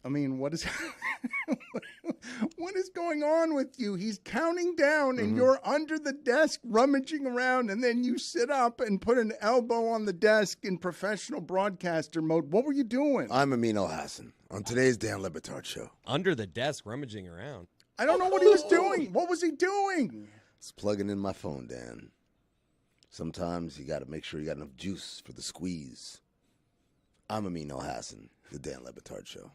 I mean, what is what is going on with you? He's counting down, and you're under the desk rummaging around, and then you sit up and put an elbow on the desk in professional broadcaster mode. What were you doing? I'm Amin Al-Hassan on today's Dan Le Batard Show. Under the desk, rummaging around. I don't know what he was doing. What was he doing? It's plugging in my phone, Dan. Sometimes you got to make sure you got enough juice for the squeeze. I'm Amin Al-Hassan, the Dan Le Batard Show.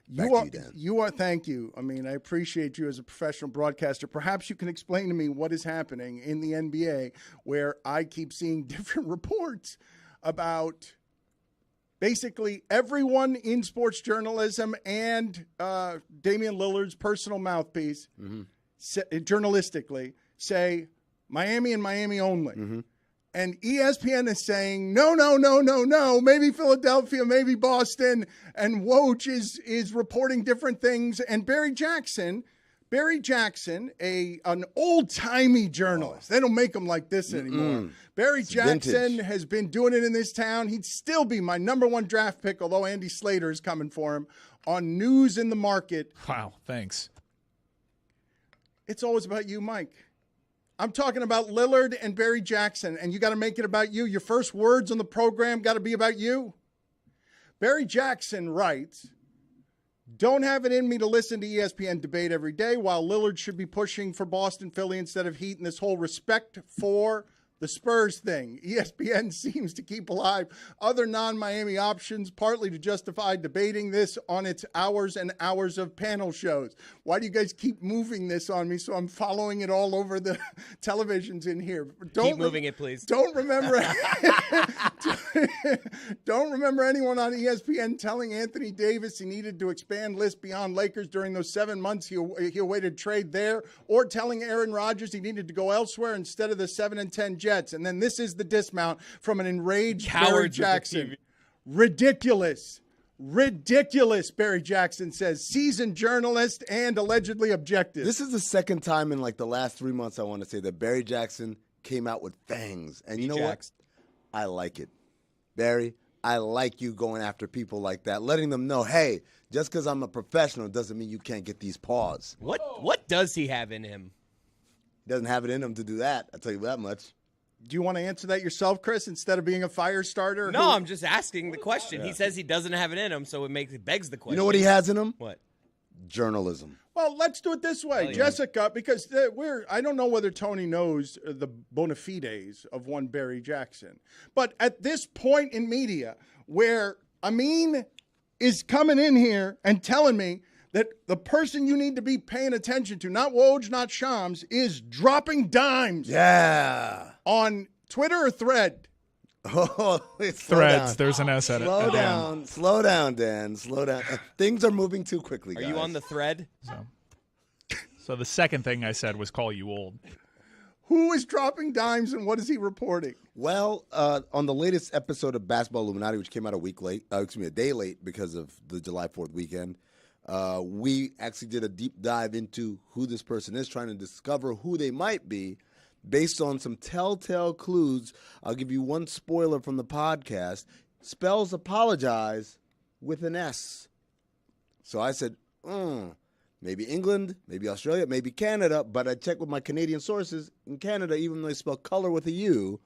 Back to you, Dan. You are. Thank you. I mean, I appreciate you as a professional broadcaster. Perhaps you can explain to me what is happening in the NBA, where I keep seeing different reports about basically everyone in sports journalism and Damian Lillard's personal mouthpiece, journalistically, say Miami and Miami only. And ESPN is saying, no, maybe Philadelphia, maybe Boston, and Woj is reporting different things. And Barry Jackson, an old-timey journalist. They don't make them like this anymore. Barry Jackson has been doing it in this town. He'd still be my number one draft pick, although Andy Slater is coming for him, on News in the Market. Wow, thanks. It's always about you, Mike. I'm talking about Lillard and Barry Jackson, and you got to make it about you. Your first words on the program got to be about you. Barry Jackson writes, don't have it in me to listen to ESPN debate every day, while Lillard should be pushing for Boston, Philly instead of Heat, and this whole respect for the Spurs thing. ESPN seems to keep alive other non-Miami options, partly to justify debating this on its hours and hours of panel shows. Why do you guys keep moving this on me so I'm following it all over the televisions in here? Keep moving it, please. Don't remember don't remember anyone on ESPN telling Anthony Davis he needed to expand list beyond Lakers during those 7 months he awaited trade there, or telling Aaron Rodgers he needed to go elsewhere instead of the 7 and 10 Jets. And then this is the dismount from an enraged Barry Jackson. Ridiculous, Barry Jackson says. Seasoned journalist and allegedly objective. This is the second time in like the last 3 months, I want to say, that Barry Jackson came out with fangs. And you know what? I like it. Barry, I like you going after people like that, letting them know, hey, just because I'm a professional doesn't mean you can't get these paws. What does he have in him? He doesn't have it in him to do that. I'll tell you that much. Do you want to answer that yourself, Chris, instead of being a fire starter? No, I'm just asking the question. Yeah. He says he doesn't have it in him, so it begs the question. You know what he has in him? What? Journalism. Well, let's do it this way, Jessica, because I don't know whether Tony knows the bona fides of one Barry Jackson. But at this point in media where Amin is coming in here and telling me that the person you need to be paying attention to, not Woj, not Shams, is dropping dimes. Yeah. On Twitter or Thread? Oh, it's Threads. There's an S at it. Slow down, Dan. Slow down. Things are moving too quickly, guys. Are you on the thread? So the second thing I said was call you old. Who is dropping dimes and what is he reporting? Well, on the latest episode of Basketball Illuminati, which came out a day late because of the July 4th weekend, we actually did a deep dive into who this person is, trying to discover who they might be based on some telltale clues. I'll give you one spoiler from the podcast. Spells apologize with an S. So I said, maybe England, maybe Australia, maybe Canada, but I checked with my Canadian sources. In Canada, even though they spell color with a U,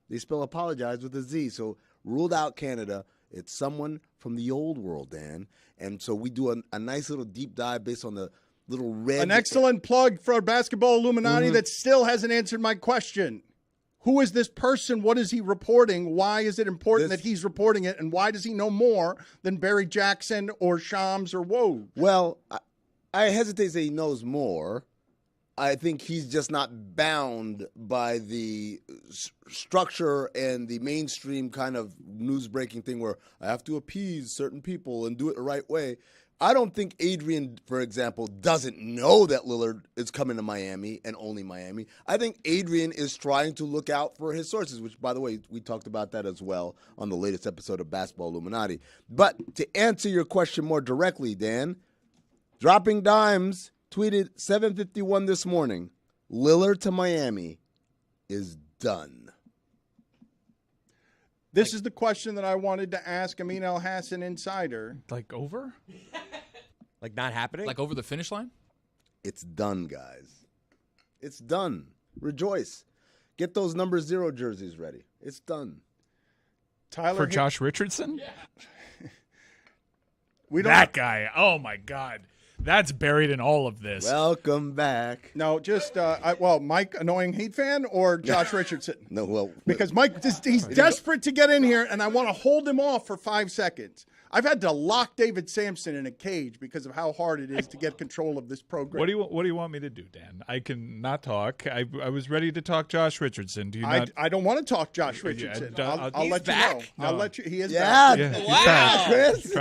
they spell apologize with a Z. So ruled out Canada. It's someone from the old world, Dan. And so we do a nice little deep dive based on the little red. An excellent plug for Basketball Illuminati that still hasn't answered my question. Who is this person? What is he reporting? Why is it important that he's reporting it? And why does he know more than Barry Jackson or Shams or Woj? Well, I hesitate to say he knows more. I think he's just not bound by the structure and the mainstream kind of news-breaking thing where I have to appease certain people and do it the right way. I don't think Adrian, for example, doesn't know that Lillard is coming to Miami and only Miami. I think Adrian is trying to look out for his sources, which, by the way, we talked about that as well on the latest episode of Basketball Illuminati. But to answer your question more directly, Dan, Dropping Dimes tweeted 7:51 this morning, Lillard to Miami is done. This is the question that I wanted to ask Amin El Hassan Insider. Like over? Like not happening? Like over the finish line? It's done, guys. It's done. Rejoice. Get those number 0 jerseys ready. It's done. Tyler For Josh Richardson? We don't That guy. Oh, my God. That's buried in all of this. Welcome back. No, just Mike, annoying Heat fan, or Josh Richardson? No, well, Because Mike, he's desperate to get in here, and I want to hold him off for 5 seconds. I've had to lock David Sampson in a cage because of how hard it is to get control of this program. What do you want me to do, Dan? I can not talk. I was ready to talk Josh Richardson. Do you not? I don't want to talk Josh Richardson. I'll let you know. No. I'll let you. He is yeah, back. Yeah, he's Wow. back. Chris.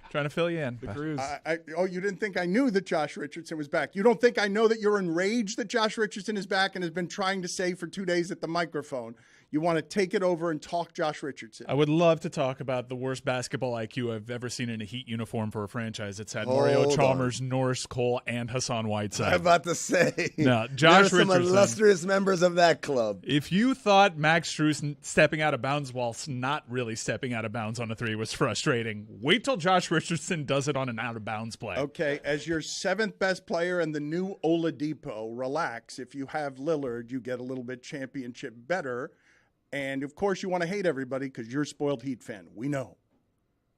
Trying to fill you in. The cruise. You didn't think I knew that Josh Richardson was back. You don't think I know that you're enraged that Josh Richardson is back and has been trying to say for 2 days at the microphone. You want to take it over and talk Josh Richardson. I would love to talk about the worst basketball IQ I've ever seen in a Heat uniform for a franchise. It's had Mario Hold Chalmers, Norris Cole, and Hassan Whiteside. I'm about to say. No, Josh there are some Richardson. illustrious members of that club. If you thought Max Strus stepping out of bounds while not really stepping out of bounds on a 3 was frustrating, wait till Josh Richardson does it on an out-of-bounds play. Okay, as your 7th best player and the new Oladipo, relax. If you have Lillard, you get a little bit championship better. And, of course, you want to hate everybody because you're a spoiled Heat fan. We know.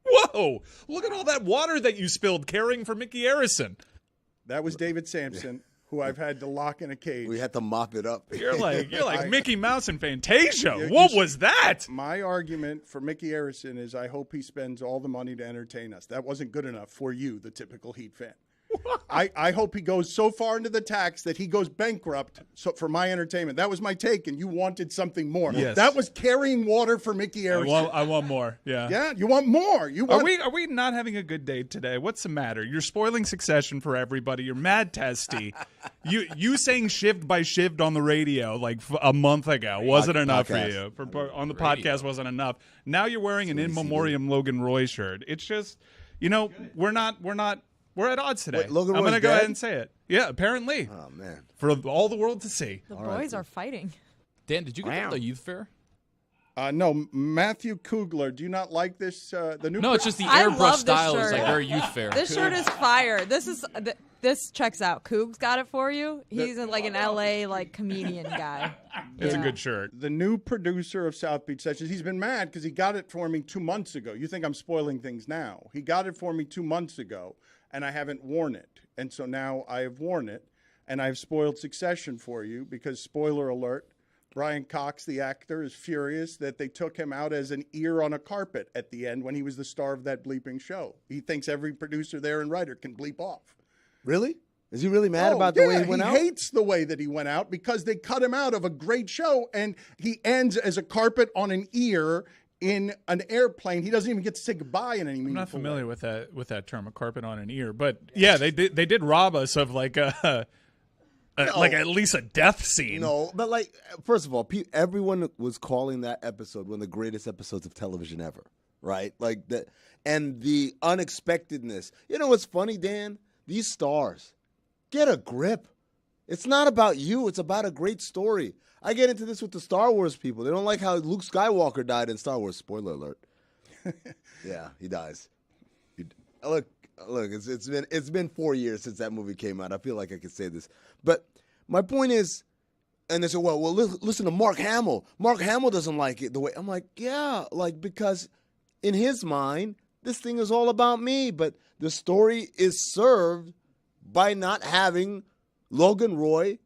Whoa! Look at all that water that you spilled carrying for Mickey Harrison. That was David Sampson, who I've had to lock in a cage. We had to mop it up. You're like Mickey Mouse and Fantasia. You- What you- was that? My argument for Mickey Harrison is I hope he spends all the money to entertain us. That wasn't good enough for you, the typical Heat fan. I hope he goes so far into the tax that he goes bankrupt for my entertainment. That was my take, and you wanted something more. Yes. That was carrying water for Mickey Harrison. I want more. Yeah. Yeah, you want more. You want. Are we not having a good day today? What's the matter? You're spoiling Succession for everybody. You're mad testy. you saying shift by shift on the radio like a month ago wasn't enough for you. On the podcast wasn't enough. Now you're wearing an in memoriam Logan Roy shirt. It's just, we're at odds today. Wait, Logan I'm Roy's going to go dead? ahead and say it. Yeah, apparently. Oh, man. For all the world to see. The boys are fighting. Dan, did you get to the youth fair? No, Matthew Kugler. Do you not like this? The new. No, it's just the I airbrush love this style is shirt. like very youth fair. This shirt is fire. This checks out. Coog's got it for you. He's like an LA comedian guy. It's a Yeah. good shirt. The new producer of South Beach Sessions, he's been mad because he got it for me 2 months ago. You think I'm spoiling things now. He got it for me 2 months ago, and I haven't worn it. And so now I have worn it, and I've spoiled Succession for you because, spoiler alert, Brian Cox, the actor, is furious that they took him out as an ear on a carpet at the end when he was the star of that bleeping show. He thinks every producer there and writer can bleep off. Really? Is he really mad about the way he went out? He hates the way that he went out because they cut him out of a great show, and he ends as a carpet on an ear in an airplane. He doesn't even get to say goodbye in any meaningful I'm not familiar way. with that term, a carpet on an ear. But yeah, they did rob us of like at least a death scene. No, but first of all, everyone was calling that episode one of the greatest episodes of television ever, right? Like that, and the unexpectedness. You know what's funny, Dan? These stars, get a grip. It's not about you. It's about a great story. I get into this with the Star Wars people. They don't like how Luke Skywalker died in Star Wars. Spoiler alert. Yeah, he dies. Look, it's been 4 years since that movie came out. I feel like I could say this, but my point is, and they say, well, listen to Mark Hamill. Mark Hamill doesn't like it the way I'm like, yeah, because in his mind, this thing is all about me. But the story is served by not having Logan Roy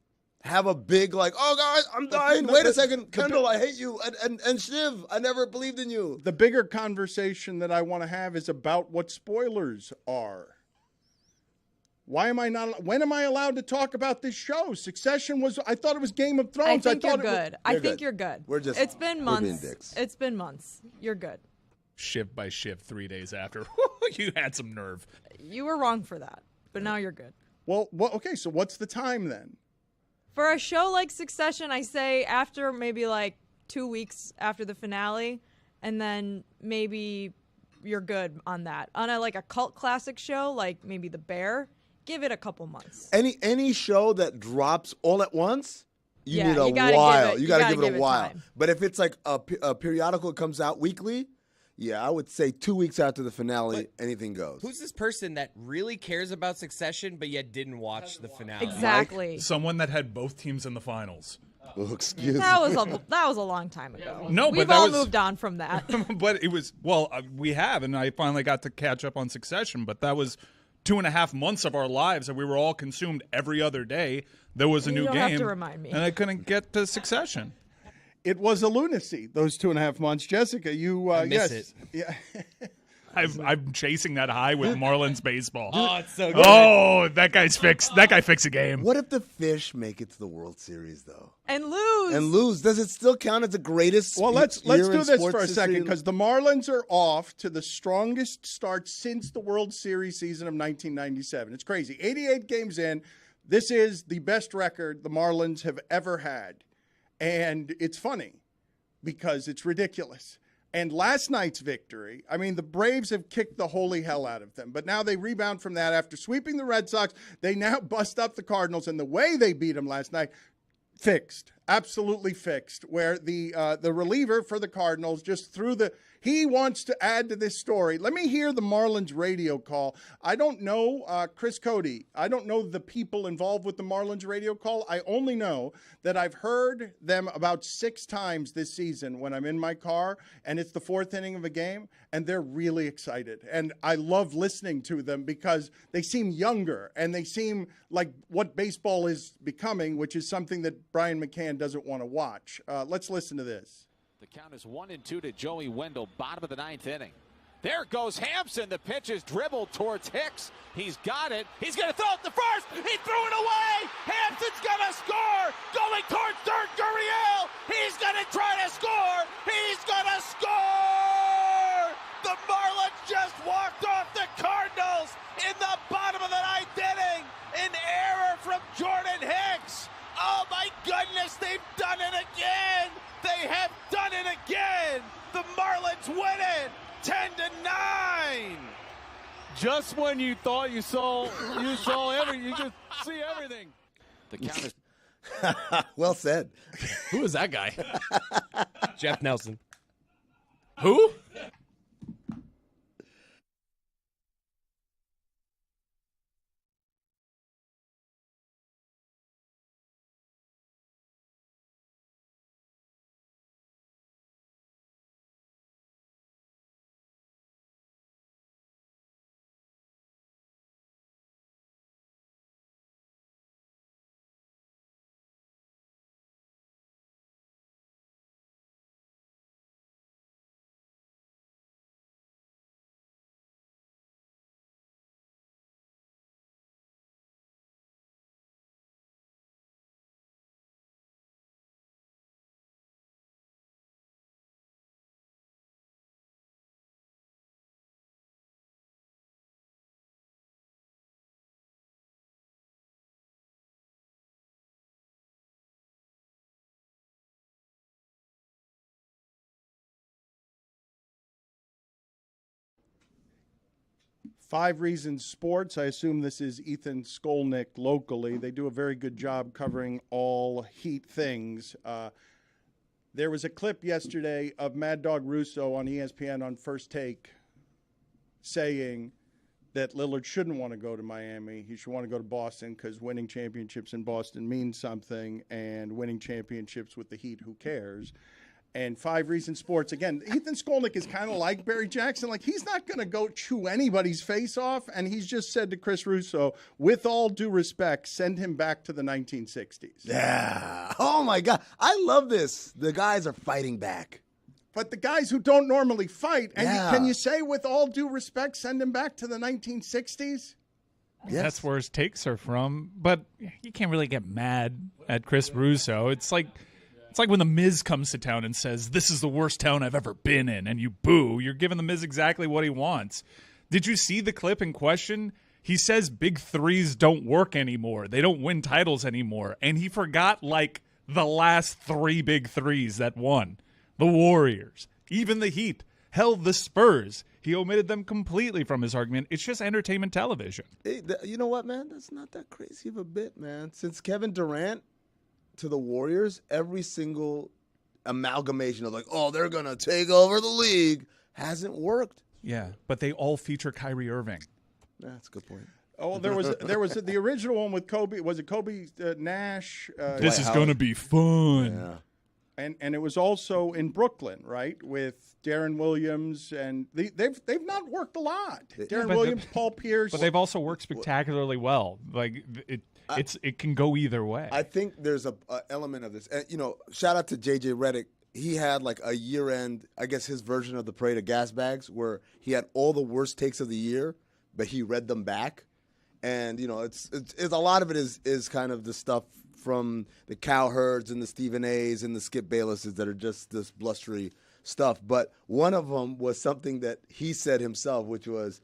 have a big oh guys, I'm dying. Wait a second, Kendall, I hate you, and Shiv, I never believed in you. The bigger conversation that I want to have is about what spoilers are. Why am I not? When am I allowed to talk about this show? Succession was. I thought it was Game of Thrones. I think you're thought good. I think you're good. It's been we're being months. dicks. It's been months. You're good. Shift by shift 3 days after. You had some nerve. You were wrong for that, but now you're good. Well, okay. So what's the time then? For a show like Succession, I say after maybe 2 weeks after the finale, and then maybe you're good on that. On a cult classic show, like maybe The Bear, give it a couple months. Any show that drops all at once, you Yeah, need a you gotta while. give it- You you got to gotta give it give a it while. time. But if it's like a periodical that comes out weekly, yeah, I would say 2 weeks after the finale, anything goes. Who's this person that really cares about Succession but yet didn't watch the finale? Exactly. Someone that had both teams in the finals. Oh, excuse me. That was a long time ago. No, but we've that all was- moved on from that. But it was, we have, and I finally got to catch up on Succession, but that was 2.5 months of our lives that we were all consumed every other day. There was a You new don't game. have to remind me. And I couldn't get to Succession. It was a lunacy, those 2.5 months. Jessica, you, I miss yes. it. Yeah. I'm chasing that high with Marlins baseball. Oh, it's so good. Oh, that guy's fixed. That guy fixed a game. What if the Fish make it to the World Series, though? And lose. And lose. Does it still count as the greatest Well, let's year do in this sports for a history? second because the Marlins are off to the strongest start since the World Series season of 1997. It's crazy. 88 games in. This is the best record the Marlins have ever had. And it's funny because it's ridiculous. And last night's victory, I mean, the Braves have kicked the holy hell out of them. But now they rebound from that after sweeping the Red Sox. They now bust up the Cardinals. And the way they beat them last night, fixed, absolutely fixed, where the reliever for the Cardinals just threw he wants to add to this story. Let me hear the Marlins radio call. I don't know, Chris Cody, I don't know the people involved with the Marlins radio call. I only know that I've heard them about 6 times this season when I'm in my car, and it's the 4th inning of a game, and they're really excited. And I love listening to them because they seem younger, and they seem like what baseball is becoming, which is something that Brian McCann doesn't want to watch. Let's listen to this. The count is 1-2 to Joey Wendell, bottom of the 9th inning. There goes Hampson. The pitch is dribbled towards Hicks. He's got it. He's going to throw it to first. He threw it away. Hampson's going to score. Going towards third, Gurriel. He's going to try to score. He's going to score. The Marlins just walked off the Cardinals in the bottom of the 9th inning. An error from Jordan Hicks. Oh, my goodness, they've done it again. They have done it again. The Marlins win it 10-9. Just when you thought you saw everything, you just see everything. The count is Well said. Who is that guy? Jeff Nelson. Who? Five Reasons Sports. I assume this is Ethan Skolnick locally. They do a very good job covering all Heat things. There was a clip yesterday of Mad Dog Russo on ESPN on First Take saying that Lillard shouldn't want to go to Miami. He should want to go to Boston because winning championships in Boston means something, and winning championships with the Heat, who cares? And Five Reasons Sports, again, Ethan Skolnick is kind of like Barry Jackson. Like, he's not going to go chew anybody's face off. And he's just said to Chris Russo, with all due respect, send him back to the 1960s. Yeah. Oh, my God. I love this. The guys are fighting back. But the guys who don't normally fight, and Yeah. can you say, with all due respect, send him back to the 1960s? Yes. That's where his takes are from. But you can't really get mad at Chris Russo. It's like when the Miz comes to town and says, "This is the worst town I've ever been in," and you boo. You're giving the Miz exactly what he wants. Did you see the clip in question? He says big threes don't work anymore. They don't win titles anymore. And he forgot, like, the last 3 big threes that won. The Warriors, even the Heat, hell, the Spurs. He omitted them completely from his argument. It's just entertainment television. You know what, man? That's not that crazy of a bit, man. Since Kevin Durant to the Warriors, every single amalgamation of like, oh, they're going to take over the league hasn't worked. Yeah, but they all feature Kyrie Irving. That's a good point. Oh, there was the original one with Kobe. Was it Kobe Nash? This is going to be fun. Yeah. And it was also in Brooklyn, right, with Darren Williams, and they've not worked a lot. Darren Williams, Paul Pierce, but they've also worked spectacularly well. Like it can go either way. I think there's a element of this. And, shout out to JJ Redick. He had like a year-end, I guess his version of the Parade of Gas Bags, where he had all the worst takes of the year, but he read them back. And, it's a lot of it is kind of the stuff from the Cowherds and the Stephen A's and the Skip Baylesses that are just this blustery stuff. But one of them was something that he said himself, which was,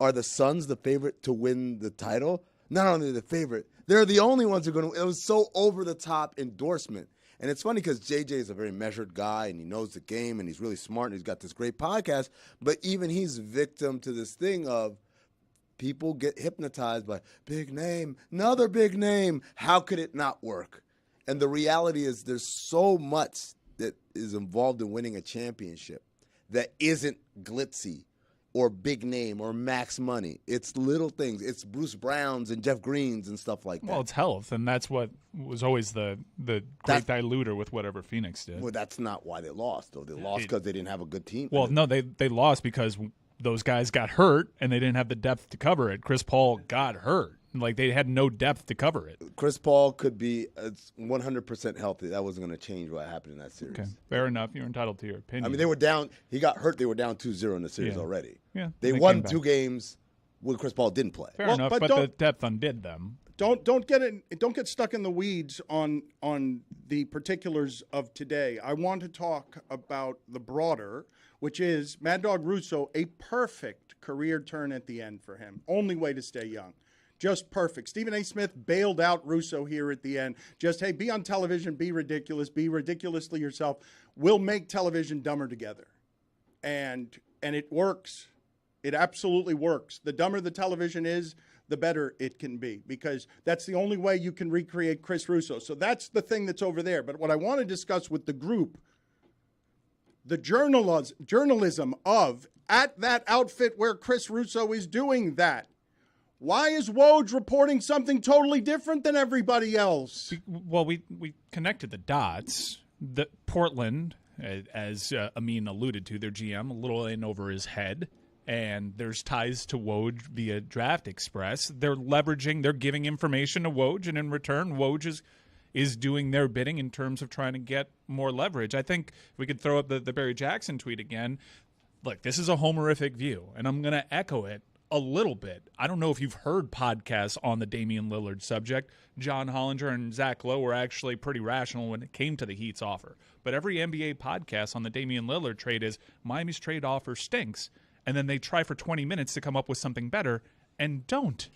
are the Suns the favorite to win the title? Not only the favorite, they're the only ones who are going to. It was so over-the-top endorsement. And it's funny because JJ is a very measured guy, and he knows the game, and he's really smart, and he's got this great podcast. But even he's victim to this thing of people get hypnotized by big name, another big name. How could it not work? And the reality is there's so much that is involved in winning a championship that isn't glitzy or big name or max money. It's little things. It's Bruce Browns and Jeff Greens and stuff like that. Well, it's health, and that's what was always the great diluter with whatever Phoenix did. Well, that's not why they lost, though. They lost because they didn't have a good team. Well, no, they lost because those guys got hurt, and they didn't have the depth to cover it. Chris Paul got hurt. Like, they had no depth to cover it. Chris Paul could be 100% healthy. That wasn't going to change what happened in that series. Okay, fair enough. You're entitled to your opinion. I mean, they were down. He got hurt. They were down 2-0 in the series already. Yeah, they won 2 games when Chris Paul didn't play. Fair enough, but the depth undid them. Don't get stuck in the weeds on the particulars of today. I want to talk about the broader, which is Mad Dog Russo, a perfect career turn at the end for him. Only way to stay young. Just perfect. Stephen A. Smith bailed out Russo here at the end. Just, hey, be on television, be ridiculous, be ridiculously yourself. We'll make television dumber together. And it works. It absolutely works. The dumber the television is, the better it can be, because that's the only way you can recreate Chris Russo. So that's the thing that's over there. But what I want to discuss with the group, the journalism of at that outfit where Chris Russo is doing that. Why is Woj reporting something totally different than everybody else? Well, we connected the dots. The Portland, as Amin alluded to, their GM, a little in over his head. And there's ties to Woj via Draft Express. They're leveraging, they're giving information to Woj, and in return, Woj is doing their bidding in terms of trying to get more leverage. I think we could throw up the Barry Jackson tweet again. Look, this is a homerific view, and I'm going to echo it a little bit. I don't know if you've heard podcasts on the Damian Lillard subject. John Hollinger and Zach Lowe were actually pretty rational when it came to the Heat's offer. But every NBA podcast on the Damian Lillard trade is Miami's trade offer stinks. And then they try for 20 minutes to come up with something better and don't.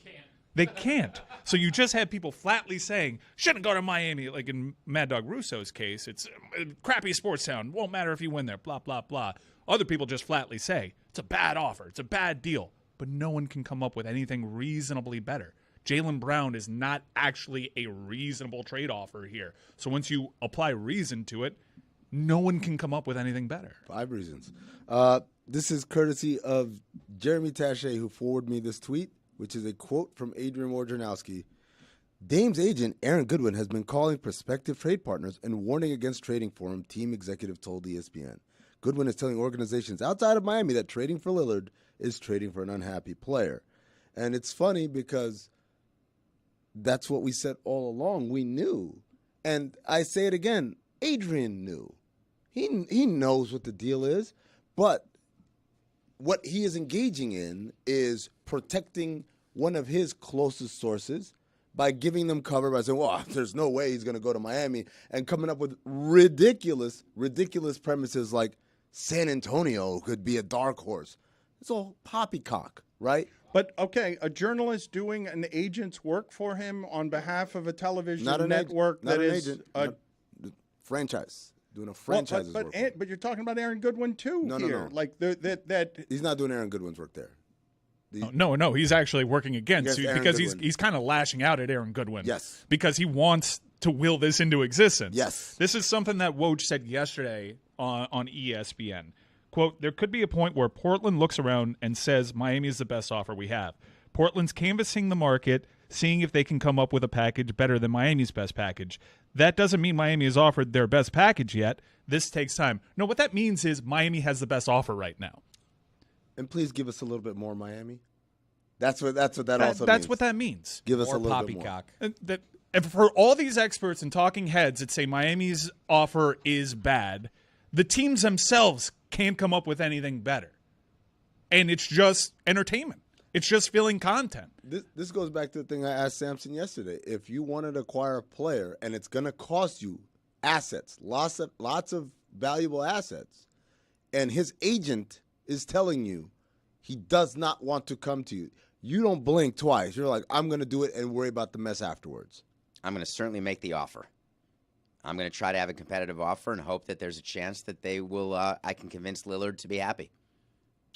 They can't. So you just had people flatly saying, shouldn't go to Miami. Like in Mad Dog Russo's case, it's a crappy sports town. Won't matter if you win there, blah, blah, blah. Other people just flatly say, it's a bad offer. It's a bad deal. But no one can come up with anything reasonably better. Jaylen Brown is not actually a reasonable trade offer here. So once you apply reason to it, no one can come up with anything better. 5 reasons. This is courtesy of Jeremy Taché, who forwarded me this tweet, which is a quote from Adrian Wojnarowski. Dame's agent, Aaron Goodwin, has been calling prospective trade partners and warning against trading for him, team executive told ESPN. Goodwin is telling organizations outside of Miami that trading for Lillard is trading for an unhappy player. And it's funny because that's what we said all along. We knew. And I say it again, Adrian knew. He knows what the deal is, but what he is engaging in is protecting one of his closest sources by giving them cover by saying, well, there's no way he's going to go to Miami, and coming up with ridiculous premises like San Antonio could be a dark horse. It's all poppycock, right? But, okay, a journalist doing an agent's work for him on behalf of a television network franchise. Doing a franchise's work. But you're talking about Aaron Goodwin too here. No. Like that. He's not doing Aaron Goodwin's work there. No, he's actually working against you because Goodwin. he's kind of lashing out at Aaron Goodwin. Yes, because he wants to will this into existence. Yes. This is something that Woj said yesterday on ESPN. Quote, there could be a point where Portland looks around and says Miami is the best offer we have. Portland's canvassing the market, seeing if they can come up with a package better than Miami's best package. That doesn't mean Miami has offered their best package yet. This takes time. No, what that means is Miami has the best offer right now. And please give us a little bit more, Miami. That's what that also means. That's what that means. Give us More a little bit more. poppycock. And for all these experts and talking heads that say Miami's offer is bad, the teams themselves can't come up with anything better. And it's just entertainment. It's just filling content. This goes back to the thing I asked Samson yesterday. If you wanted to acquire a player and it's going to cost you assets, lots of valuable assets, and his agent is telling you he does not want to come to you, you don't blink twice. You're like, I'm going to do it and worry about the mess afterwards. I'm going to certainly make the offer. I'm going to try to have a competitive offer and hope that there's a chance that they will. I can convince Lillard to be happy.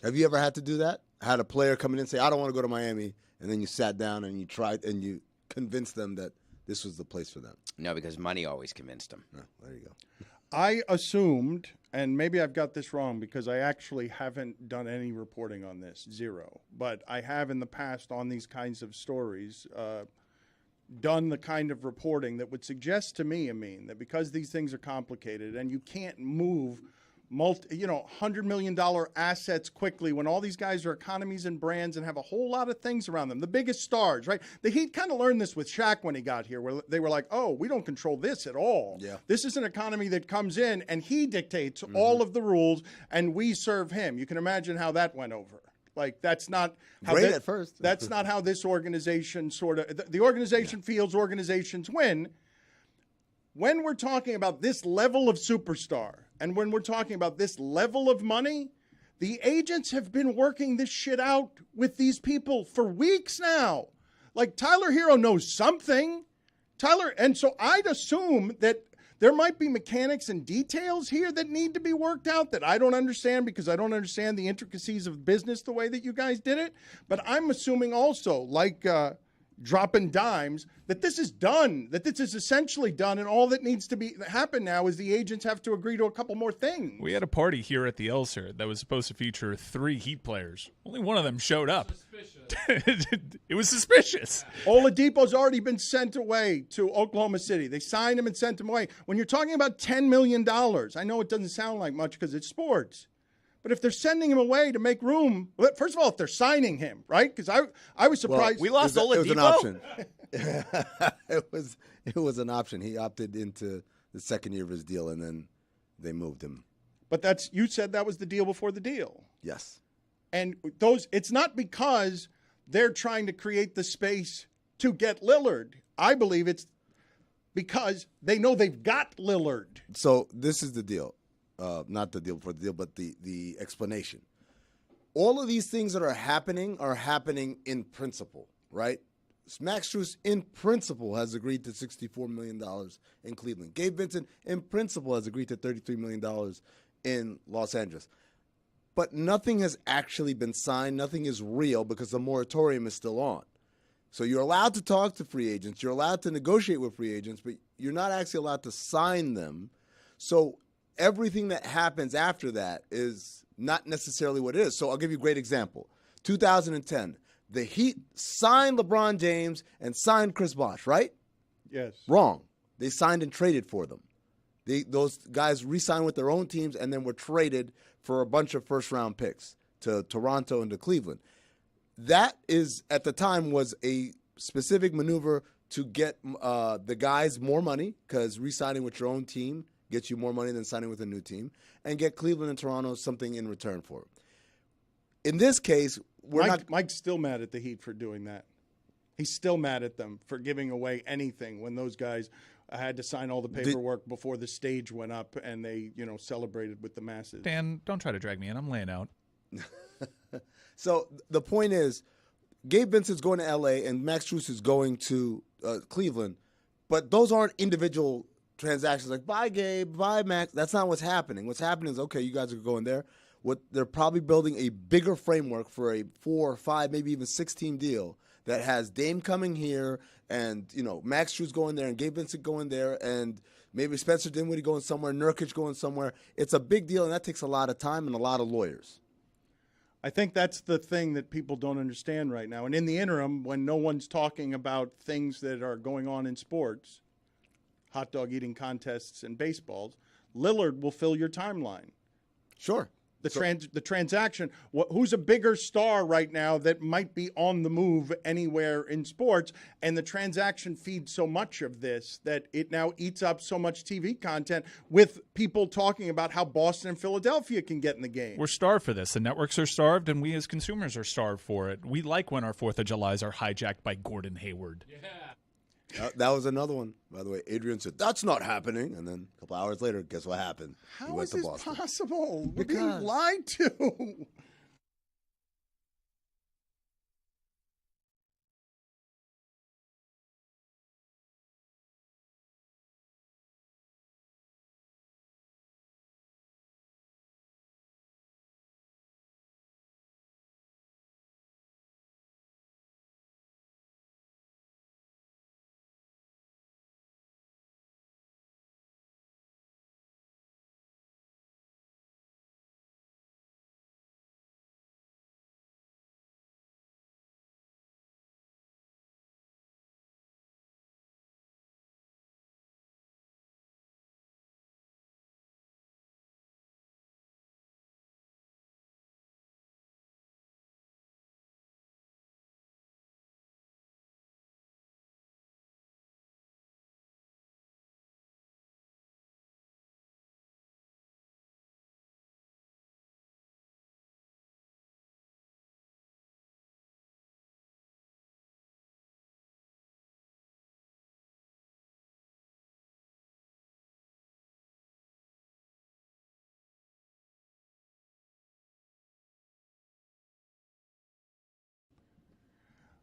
Have you ever had to do that? Had a player come in and say, I don't want to go to Miami, and then you sat down and you tried and you convinced them that this was the place for them? No, because money always convinced them. Oh, there you go. I assumed, and maybe I've got this wrong because I actually haven't done any reporting on this, zero. But I have in the past on these kinds of stories done the kind of reporting that would suggest to me, Amin, that because these things are complicated and you can't move $100 million assets quickly when all these guys are economies and brands and have a whole lot of things around them. The biggest stars, right? The Heat kind of learned this with Shaq when he got here, where they were like, oh, we don't control this at all. Yeah. This is an economy that comes in and he dictates all of the rules and we serve him. You can imagine how that went over. Like, that's not how Great at first. That's not how this organization the organization feels organizations win. When we're talking about this level of superstar and when we're talking about this level of money, the agents have been working this shit out with these people for weeks now. Like, Tyler Hero knows something. And so I'd assume that there might be mechanics and details here that need to be worked out that I don't understand because I don't understand the intricacies of business the way that you guys did it. But I'm assuming also, like dropping dimes, that this is done, that this is essentially done, and all that needs to happen now is the agents have to agree to a couple more things. We had a party here at the Elser that was supposed to feature 3 Heat players. Only one of them showed up. It was suspicious. Oladipo's already been sent away to Oklahoma City. They signed him and sent him away. When you're talking about $10 million, I know it doesn't sound like much because it's sports. But if they're sending him away to make room, first of all, if they're signing him, right? Because I was surprised. We lost Oladipo? It was an option. it was an option. He opted into the second year of his deal, and then they moved him. But you said that was the deal before the deal. Yes. And it's not because they're trying to create the space to get Lillard. I believe it's because they know they've got Lillard. So this is the deal. Not the deal before the deal, but the explanation. All of these things that are happening in principle, right? Max Strus, in principle, has agreed to $64 million in Cleveland. Gabe Vincent, in principle, has agreed to $33 million in Los Angeles. But nothing has actually been signed. Nothing is real because the moratorium is still on. So you're allowed to talk to free agents. You're allowed to negotiate with free agents, but you're not actually allowed to sign them. So everything that happens after that is not necessarily what it is. So I'll give you a great example. 2010, the Heat signed LeBron James and signed Chris Bosh, right? Yes. Wrong. They signed and traded for them. Those guys re-signed with their own teams and then were traded for a bunch of first-round picks to Toronto and to Cleveland. That is, at the time, was a specific maneuver to get the guys more money because re-signing with your own team gets you more money than signing with a new team, and get Cleveland and Toronto something in return for it. In this case, Mike's still mad at the Heat for doing that. He's still mad at them for giving away anything when those guys had to sign all the paperwork before the stage went up and they, celebrated with the masses. Dan, don't try to drag me in. I'm laying out. So the point is, Gabe Vincent's going to L.A. and Max Strus is going to Cleveland, but those aren't individual transactions like, bye, Gabe, bye, Max. That's not what's happening. What's happening is, okay, you guys are going there. They're probably building a bigger framework for a 4 or 5, maybe even 6-team deal that has Dame coming here and, Max Strus going there and Gabe Vincent going there and maybe Spencer Dinwiddie going somewhere, Nurkic going somewhere. It's a big deal, and that takes a lot of time and a lot of lawyers. I think that's the thing that people don't understand right now. And in the interim, when no one's talking about things that are going on in sports, hot dog eating contests and baseballs, Lillard will fill your timeline. Sure. The transaction, who's a bigger star right now that might be on the move anywhere in sports, and the transaction feeds so much of this that it now eats up so much TV content with people talking about how Boston and Philadelphia can get in the game. We're starved for this. The networks are starved, and we as consumers are starved for it. We like when our 4th of Julys are hijacked by Gordon Hayward. That was another one, by the way. Adrian said, that's not happening. And then a couple hours later, guess what happened? How is this possible? We're Because- being lied to.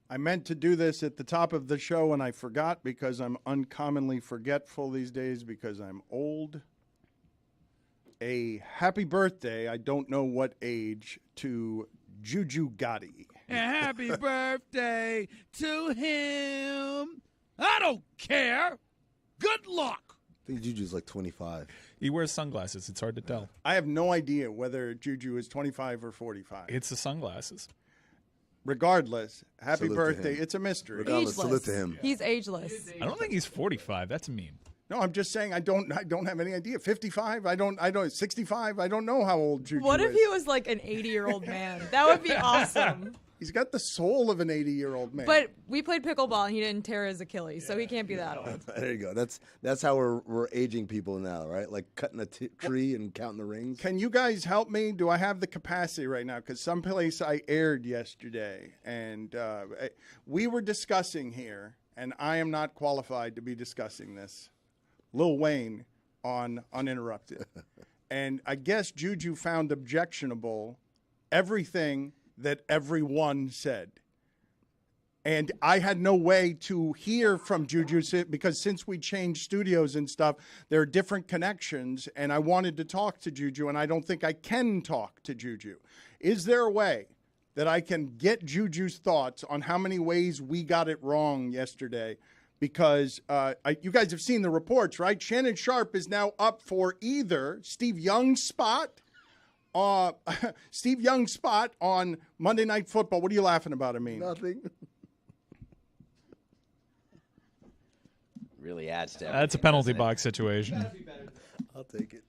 I meant to do this at the top of the show, and I forgot because I'm uncommonly forgetful these days because I'm old. A happy birthday, I don't know what age, to Juju Gotti. Happy birthday to him. I don't care. Good luck. I think Juju's like 25. He wears sunglasses. It's hard to tell. I have no idea whether Juju is 25 or 45. It's the sunglasses. Regardless, happy Salute to birthday. him. It's a mystery. Regardless, salute to him. He's ageless. I don't think he's 45. That's mean. No, I'm just saying I don't have any idea. 55, I don't 65, I don't know how old Juju What is. if he was like an 80-year-old man? That would be awesome. He's got the soul of an 80-year-old man. But we played pickleball and he didn't tear his Achilles, so he can't be that old. There you go. That's how we're aging people now, right? Like cutting a tree and counting the rings. Can you guys help me? Do I have the capacity right now? Because someplace I aired yesterday, and we were discussing here, and I am not qualified to be discussing this, Lil Wayne on Uninterrupted. And I guess Juju found objectionable everything that everyone said. And I had no way to hear from Juju because since we changed studios and stuff, there are different connections, and I wanted to talk to Juju, and I don't think I can talk to Juju. Is there a way that I can get Juju's thoughts on how many ways we got it wrong yesterday? Because you guys have seen the reports, right? Shannon Sharp is now up for either Steve Young's spot, Steve Young's spot on Monday Night Football. What are you laughing about, Amin? Nothing. Really adds to That's a everything, penalty doesn't it? box situation. I'll take it.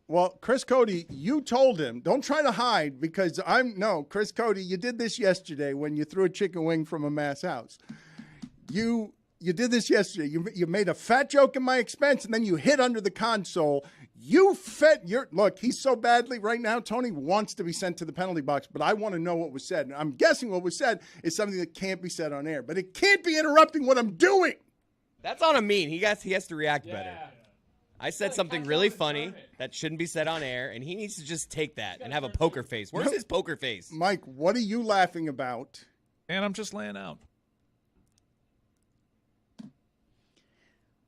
Well, Chris Cody, you told him, don't try to hide because Chris Cody, you did this yesterday when you threw a chicken wing from a mass house. You did this yesterday. You made a fat joke at my expense, and then you hid under the console. Look, he's so badly right now, Tony wants to be sent to the penalty box, but I want to know what was said. I'm guessing what was said is something that can't be said on air, but it can't be interrupting what I'm doing. That's on Amin. He has to react better. I said something really funny that shouldn't be said on air, and he needs to just take that and have a poker face. Where's his poker face? Mike, what are you laughing about? And I'm just laying out.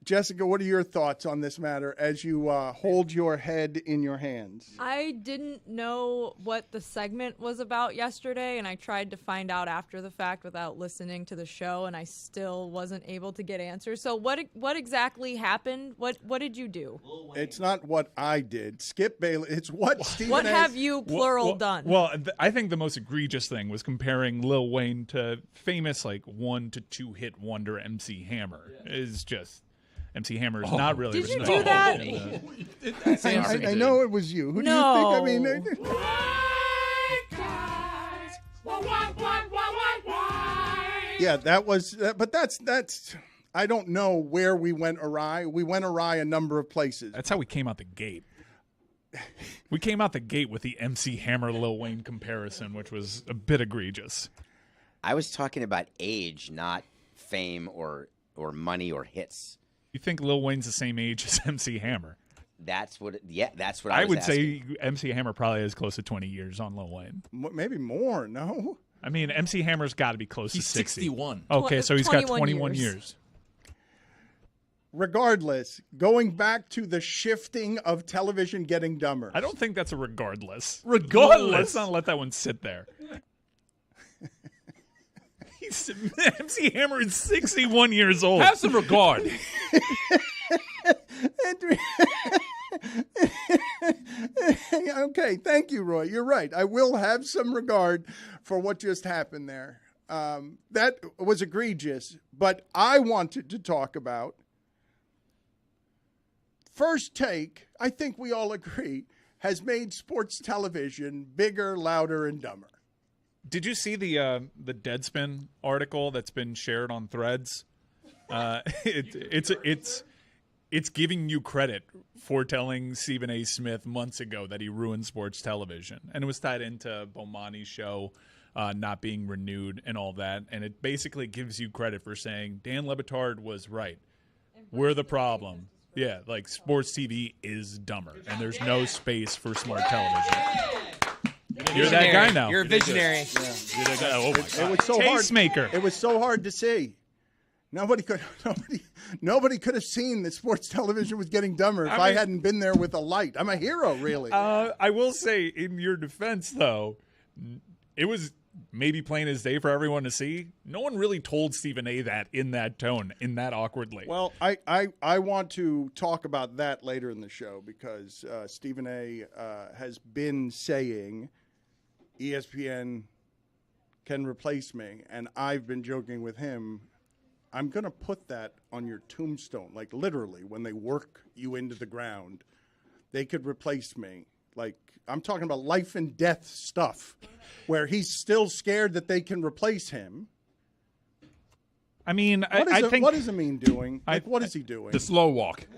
Jessica, what are your thoughts on this matter as you hold your head in your hands? I didn't know what the segment was about yesterday, and I tried to find out after the fact without listening to the show, and I still wasn't able to get answers. So what exactly happened? What did you do? It's not what I did. Skip Bayless. It's what Stephen What A. have you, plural, done? Well, I think the most egregious thing was comparing Lil Wayne to famous, like, 1 to 2 hit wonder MC Hammer. Is just MC Hammer is not really. Did you do that? I know it was you. Who No. do you think? Yeah, that was. But that's. I don't know where we went awry. We went awry a number of places. That's how we came out the gate. We came out the gate with the MC Hammer Lil Wayne comparison, which was a bit egregious. I was talking about age, not fame or money or hits. You think Lil Wayne's the same age as MC Hammer? That's what I would asking. say MC Hammer probably has close to 20 years on Lil Wayne. Maybe more, no? I mean, MC Hammer's got to be close He's to 60. 61. Okay, so he's got 21 years. years. Regardless, going back to the shifting of television getting dumber. I don't think that's a regardless. Regardless? Let's not let that one sit there. MC Hammer is 61 years old. Have some regard. Okay, thank you, Roy. You're right. I will have some regard for what just happened there. That was egregious, but I wanted to talk about First Take. I think we all agree has made sports television bigger, louder, and dumber. Did you see the Deadspin article that's been shared on Threads? It's giving you credit for telling Stephen A. Smith months ago that he ruined sports television, and it was tied into Bomani's show not being renewed and all that. And it basically gives you credit for saying Dan Le Batard was right. We're the problem. Yeah, like sports TV is dumber, and there's no space for smart television. You're that guy now. You're a visionary. Oh my God. It was so hard. Tastemaker. It was so hard to see. Nobody could have seen that sports television was getting dumber if I hadn't been there with a light. I'm a hero, really. I will say, in your defense, though, it was maybe plain as day for everyone to see. No one really told Stephen A. that in that tone, in that awkwardly. Well, I want to talk about that later in the show because Stephen A. Has been saying ESPN can replace me, and I've been joking with him. I'm going to put that on your tombstone, like literally when they work you into the ground, they could replace me. Like, I'm talking about life and death stuff where he's still scared that they can replace him. I mean, what is Amin doing? Like, what is he doing? The slow walk.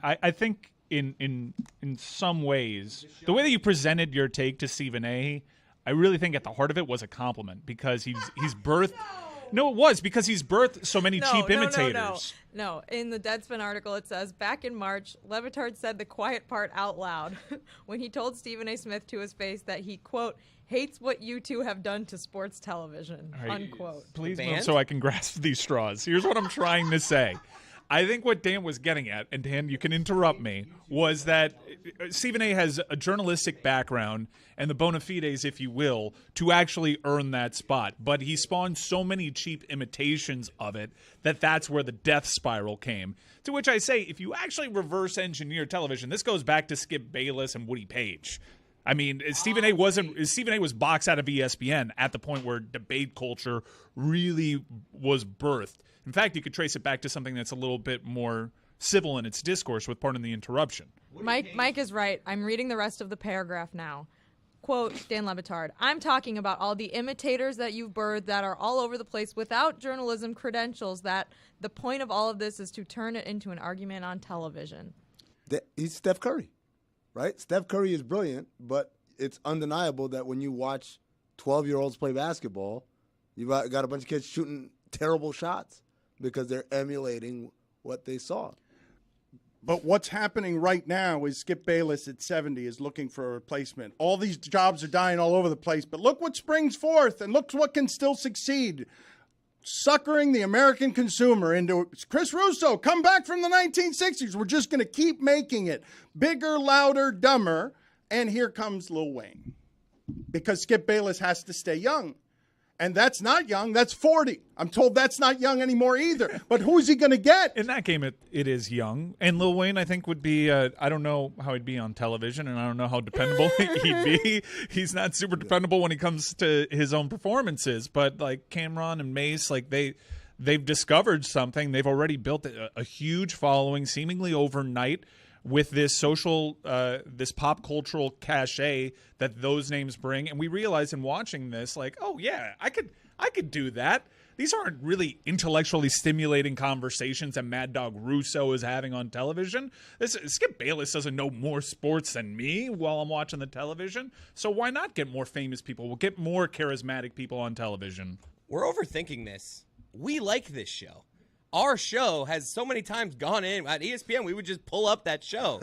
I think in some ways, the way that you presented your take to Stephen A., I really think at the heart of it was a compliment because he's birthed. No, it was because he's birthed so many cheap imitators. No. In the Deadspin article, it says, back in March, Le Batard said the quiet part out loud when he told Stephen A. Smith to his face that he, quote, hates what you two have done to sports television, unquote. Please move so I can grasp these straws. Here's what I'm trying to say. I think what Dan was getting at, and Dan, you can interrupt me, was that Stephen A. has a journalistic background and the bona fides, if you will, to actually earn that spot. But he spawned so many cheap imitations of it that that's where the death spiral came. To which I say, if you actually reverse engineer television, this goes back to Skip Bayless and Woody Page. I mean, Stephen A. was boxed out of ESPN at the point where debate culture really was birthed. In fact, you could trace it back to something that's a little bit more civil in its discourse with pardon the interruption. Mike is right. I'm reading the rest of the paragraph now. Quote, Dan Le Batard, I'm talking about all the imitators that you've birthed that are all over the place without journalism credentials, that the point of all of this is to turn it into an argument on television. He's Steph Curry, right? Steph Curry is brilliant, but it's undeniable that when you watch 12-year-olds play basketball, you've got a bunch of kids shooting terrible shots because they're emulating what they saw. But what's happening right now is Skip Bayless at 70 is looking for a replacement. All these jobs are dying all over the place, but look what springs forth and look what can still succeed. suckering the American consumer into Chris Russo, come back from the 1960s. We're just going to keep making it bigger, louder, dumber. And here comes Lil Wayne. Because Skip Bayless has to stay young. And that's not young. That's 40. I'm told that's not young anymore either. But who's he going to get? In that game, it is young. And Lil Wayne, I think, would be I don't know how he'd be on television, and I don't know how dependable he'd be. He's not super dependable when it comes to his own performances. But, like, Cameron and Mace, like, they've discovered something. They've already built a huge following, seemingly overnight, with this social, this pop cultural cachet that those names bring. And we realize in watching this, like, oh, yeah, I could do that. These aren't really intellectually stimulating conversations that Mad Dog Russo is having on television. Skip Bayless doesn't know more sports than me while I'm watching the television. So why not get more famous people? We'll get more charismatic people on television. We're overthinking this. We like this show. Our show has so many times gone in at ESPN. We would just pull up that show.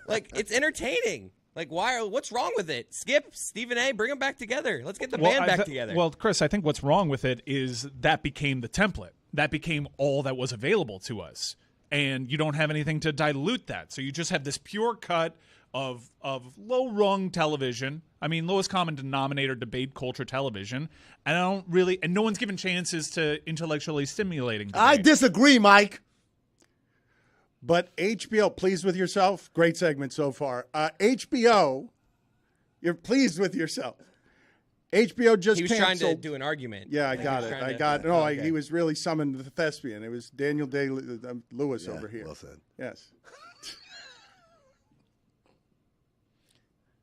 Like, it's entertaining. Like, what's wrong with it? Skip, Stephen A., bring them back together. Let's get the band back together. Well, Chris, I think what's wrong with it is that became the template. That became all that was available to us. And you don't have anything to dilute that. So you just have this pure cut of low-rung television. I mean, lowest common denominator debate culture television. And no one's given chances to intellectually stimulating debate. I disagree, Mike. But HBO, pleased with yourself? Great segment so far. HBO, you're pleased with yourself. HBO just He was canceled. trying to do an argument. Yeah, I got it. He was really summoned the thespian. It was Daniel Day-Lewis over here. Well said. Yes.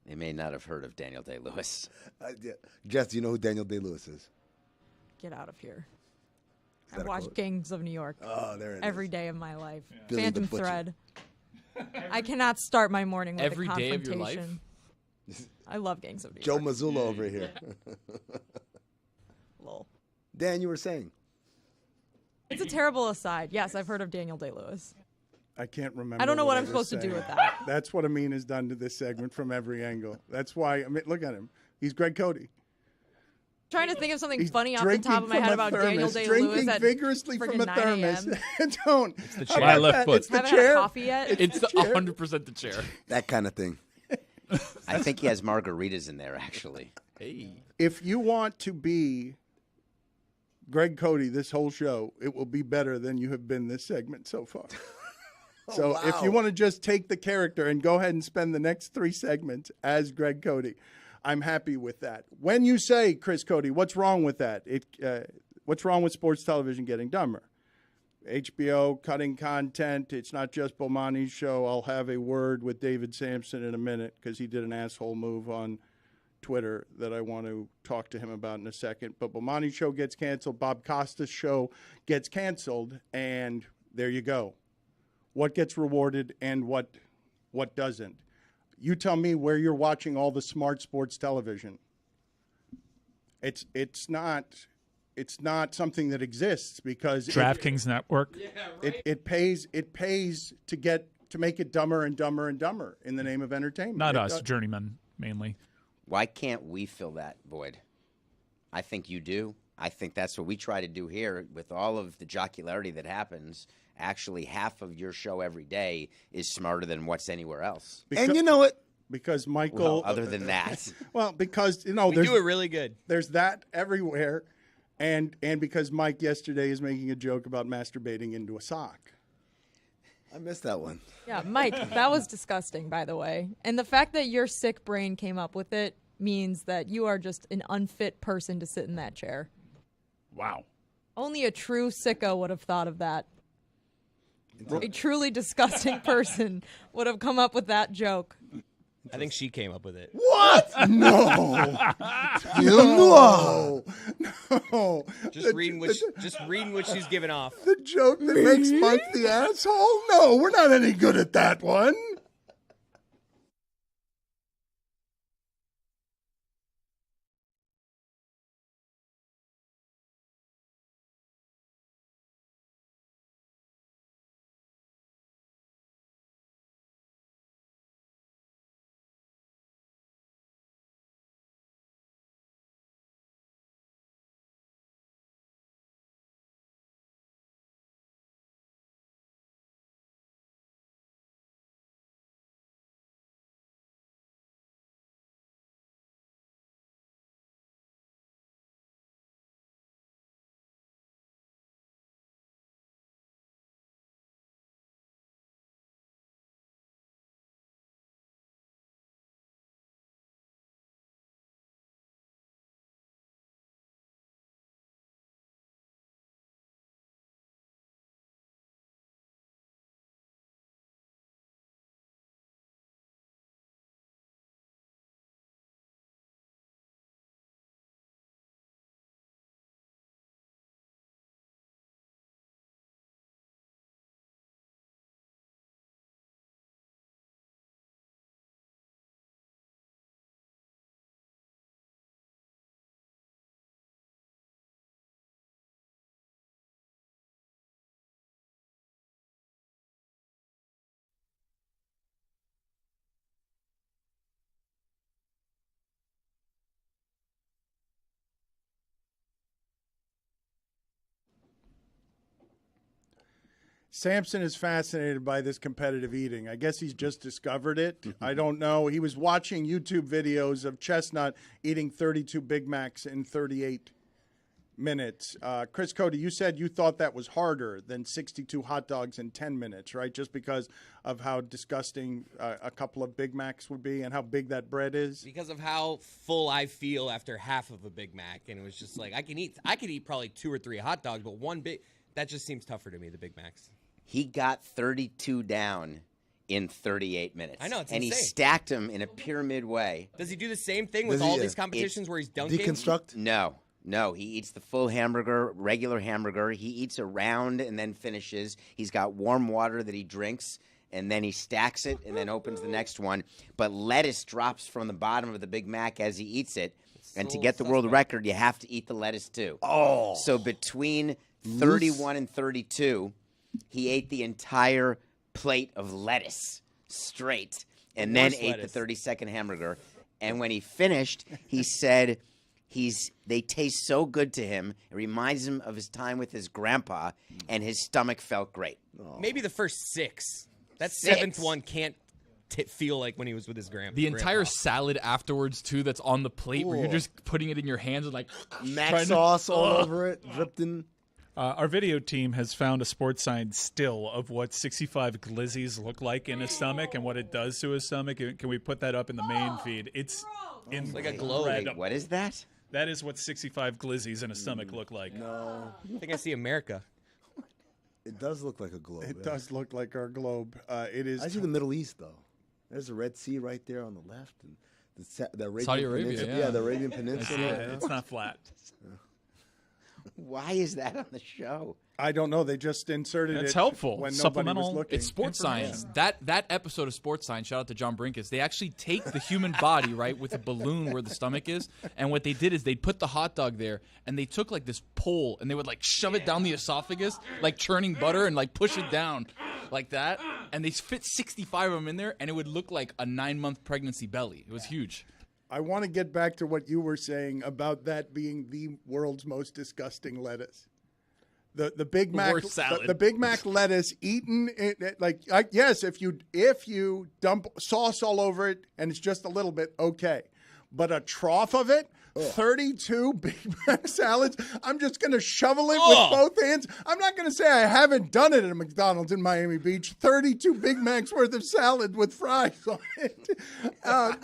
They may not have heard of Daniel Day-Lewis. Jess, do you know who Daniel Day-Lewis is? Get out of here. I that a watch quote? Gangs of New York every day of my life. Billy Phantom the Butcher. Thread. I cannot start my morning with Every a day confrontation. of your life? I love Gangs of New Joe York. Mazzulla over here. Lol. Dan, you were saying. It's a terrible aside. Yes, I've heard of Daniel Day-Lewis. I can't remember. I don't know what I'm was supposed to do saying. with that. That's what Amin has done to this segment from every angle. That's why, look at him. He's Greg Cody. Trying to think of something He's funny off the top of my drinking head from a about Daniel thermos, Day-Lewis drinking at vigorously from a 9 thermos. a.m. Don't. It's the How chair. about My left that? foot. It's the Haven't had chair. coffee yet? It's the chair. 100% the chair. That kind of thing. I think he has margaritas in there, actually. Hey. If you want to be Greg Cody this whole show, it will be better than you have been this segment so far. So wow. if you want to just take the character and go ahead and spend the next 3 segments as Greg Cody, I'm happy with that. When you say, Chris Cody, what's wrong with that? What's wrong with sports television getting dumber? HBO cutting content. It's not just Bomani's show. I'll have a word with David Sampson in a minute because he did an asshole move on Twitter that I want to talk to him about in a second. But Bomani's show gets canceled. Bob Costa's show gets canceled, and there you go. What gets rewarded and what doesn't? You tell me where you're watching all the smart sports television. It's not something that exists because DraftKings Network. it pays to make it dumber and dumber and dumber in the name of entertainment. Not us, journeymen, mainly. Why can't we fill that void? I think you do. I think that's what we try to do here with all of the jocularity that happens. Actually, half of your show every day is smarter than what's anywhere else. And you know what? Because Michael. Well, other than that. Well, because We there's do it really good. there's that everywhere, and because Mike yesterday is making a joke about masturbating into a sock. I missed that one. Yeah, Mike, that was disgusting, by the way. And the fact that your sick brain came up with it means that you are just an unfit person to sit in that chair. Wow. Only a true sicko would have thought of that. A truly disgusting person would have come up with that joke. I think she came up with it. What? No. No. Just reading what she's giving off. The joke that makes Mike the asshole? No, we're not any good at that one. Samson is fascinated by this competitive eating. I guess he's just discovered it. I don't know. He was watching YouTube videos of Chestnut eating 32 Big Macs in 38 minutes. Chris Cody, you said you thought that was harder than 62 hot dogs in 10 minutes, right? Just because of how disgusting a couple of Big Macs would be and how big that bread is? Because of how full I feel after half of a Big Mac. And it was just like, I could eat probably 2 or 3 hot dogs, but that just seems tougher to me, the Big Macs. He got 32 down in 38 minutes. I know, it's and insane. He stacked them in a pyramid way. Does he do the same thing with all these competitions where he's dunking? Deconstruct? No, he eats the full hamburger, regular hamburger. He eats a round and then finishes. He's got warm water that he drinks, and then he stacks it and then opens the next one. But lettuce drops from the bottom of the Big Mac as he eats it. And to get the world record, you have to eat the lettuce too. Oh. So between 31 and 32, he ate the entire plate of lettuce straight and then ate the 30-second hamburger. And when he finished, he said they taste so good to him. It reminds him of his time with his grandpa, and his stomach felt great. Maybe the first 6. That 6. 7th one can't feel like when he was with his grandpa. The entire salad afterwards, too, that's on the plate where you're just putting it in your hands and like Mac sauce all over it, dripped in. Our video team has found a sports science still of what 65 glizzies look like in a stomach and what it does to a stomach. Can we put that up in the main feed? It's like a glow. Wait, what is that? That is what 65 glizzies in a stomach look like. No. I think I see America. It does look like a globe. It does look like our globe. It is. I see the Middle East, though. There's the Red Sea right there on the left. And the Arabian Saudi Arabia, Peninsula. yeah. The Arabian Peninsula. It's not flat. Why is that on the show? I don't know. They just inserted it. It's helpful. When Supplemental. nobody was looking. It's sports science. That episode of Sports Science, shout out to John Brinkus, they actually take the human body, right, with a balloon where the stomach is, and what they did is they'd put the hot dog there, and they took, like, this pole, and they would, like, shove it down the esophagus, like churning butter, and, like, push it down like that, and they fit 65 of them in there, and it would look like a 9-month pregnancy belly. It was huge. I want to get back to what you were saying about that being the world's most disgusting lettuce. The Big Mac, worst salad. the Big Mac lettuce eaten yes, if you dump sauce all over it and it's just a little bit, okay, but a trough of it, 32 Big Mac salads. I'm just going to shovel it with both hands. I'm not going to say I haven't done it at a McDonald's in Miami Beach. 32 Big Macs worth of salad with fries on it.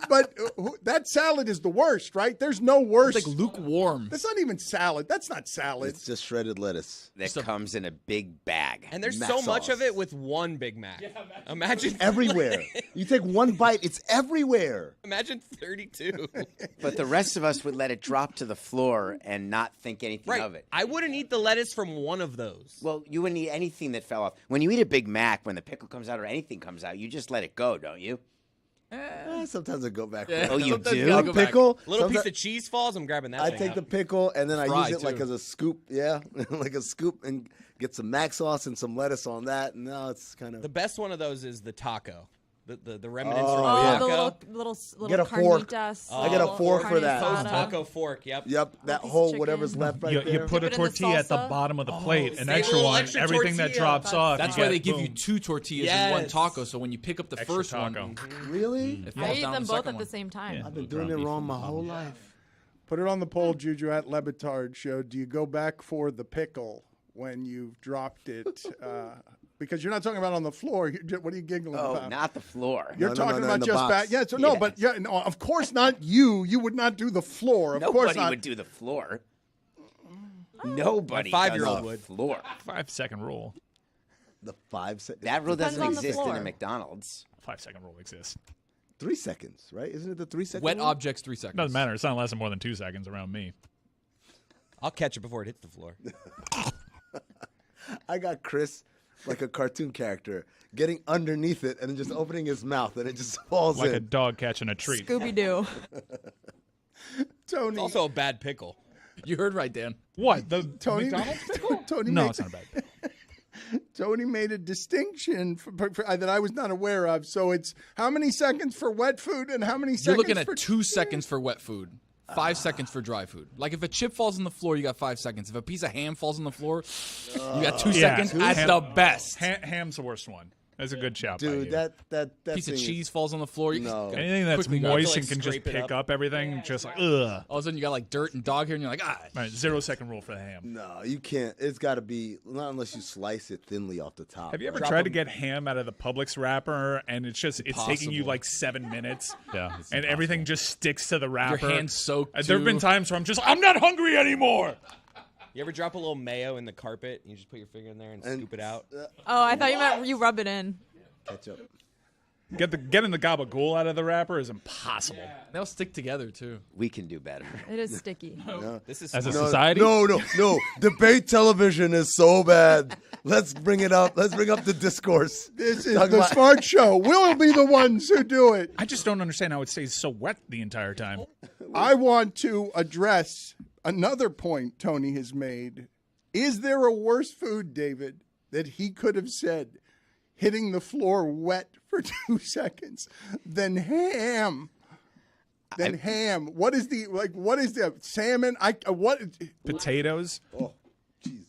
But that salad is the worst, right? There's no worse. It's like lukewarm. That's not even salad. That's not salad. It's just shredded lettuce. That comes in a big bag. And there's Mac so much sauce. of it with one Big Mac. Imagine Everywhere. You take one bite, it's everywhere. Imagine 32. But the rest of us would let it drop to the floor and not think anything Right. of it. I wouldn't eat the lettuce from one of those. Well, you wouldn't eat anything that fell off. When you eat a Big Mac, when the pickle comes out or anything comes out, you just let it go, don't you? Sometimes I go back. Oh, you Sometimes do? you gotta go back. Pickle. Little sometimes piece of cheese falls, I'm grabbing that I thing take out. the pickle and then I Fry, use it like too. as a scoop. Yeah, like a scoop and get some Mac sauce and some lettuce on that. And now it's kind of The best one of those is the taco. The remnants Oh, from Oh, yeah. the taco. little Get a fork. carnitas. I get a fork for that. Post carne asada. taco fork, yep. Yep, that piece of whole chicken. whatever's left right You there. put a Dip it in the tortilla at the salsa. bottom of the plate, an save a extra little one. extra Everything that tortilla. drops off. That's you why get, they give you boom. 2 tortillas in one Yes. taco, so when you pick up the Extra first taco. one, Really? it I falls eat down them the both second at the one. same time. I've been doing it wrong my whole life. Put it on the poll, Juju, at Le Batard Show. Do you go back for the pickle when you've dropped it? Because you're not talking about on the floor. What are you giggling Oh, about? not the floor. You're No, talking in about the just box. back. Yeah, so no, Yes. but yeah, no, of course not you. You would not do the floor. Of course Nobody not. would do the floor. Nobody My does 5-year-old the would. floor. 5-second rule. The 5 seconds. That rule Depends doesn't on the exist in floor. a McDonald's. 5-second rule exists. 3 seconds, right? Isn't it the 3 second? Wet rule? objects, 3 seconds. Doesn't matter. It's not less than more than 2 seconds around me. I'll catch it before it hits the floor. I got Chris like a cartoon character getting underneath it and then just opening his mouth and it just falls Like a in. dog catching a treat. Scooby Doo. Tony, It's also a bad pickle. You heard right, Dan. What? The Tony, McDonald's pickle? Tony, No, made, it's not bad. Tony made a distinction that I was not aware of. So it's how many seconds for wet food and how many seconds You're looking at for 2 seconds for wet food. 5 seconds for dry food. Like if a chip falls on the floor, you got 5 seconds. If a piece of ham falls on the floor, you got 2 seconds at the best. Ham's the worst one. That's a good shout, Dude, by you. that Piece of cheese falls on the floor. You Anything that's moist and can just pick up everything, just like, ugh. All of a sudden, you got like dirt and dog hair, and you're like, ah. Right, 0 second rule for the ham. No, you can't. It's got to be, not unless you slice it thinly off the top. Have you ever tried to get ham out of the Publix wrapper, and it's taking you like 7 minutes? Yeah. And everything just sticks to the wrapper. Your hand's soaked, There have been times where I'm not hungry anymore. You ever drop a little mayo in the carpet, and you just put your finger in there and scoop it out? Oh, I thought you meant you rub it in. Ketchup. Getting the gabagool out of the wrapper is impossible. Yeah. They'll stick together, too. We can do better. It is sticky. This is As a society? No. Debate television is so bad. Let's bring it up. Let's bring up the discourse. This is the smart show. We'll be the ones who do it. I just don't understand how it stays so wet the entire time. I want to address another point Tony has made. Is there a worse food, David, that he could have said hitting the floor wet for 2 seconds than ham? Ham. What is the salmon? Potatoes? Oh, jeez.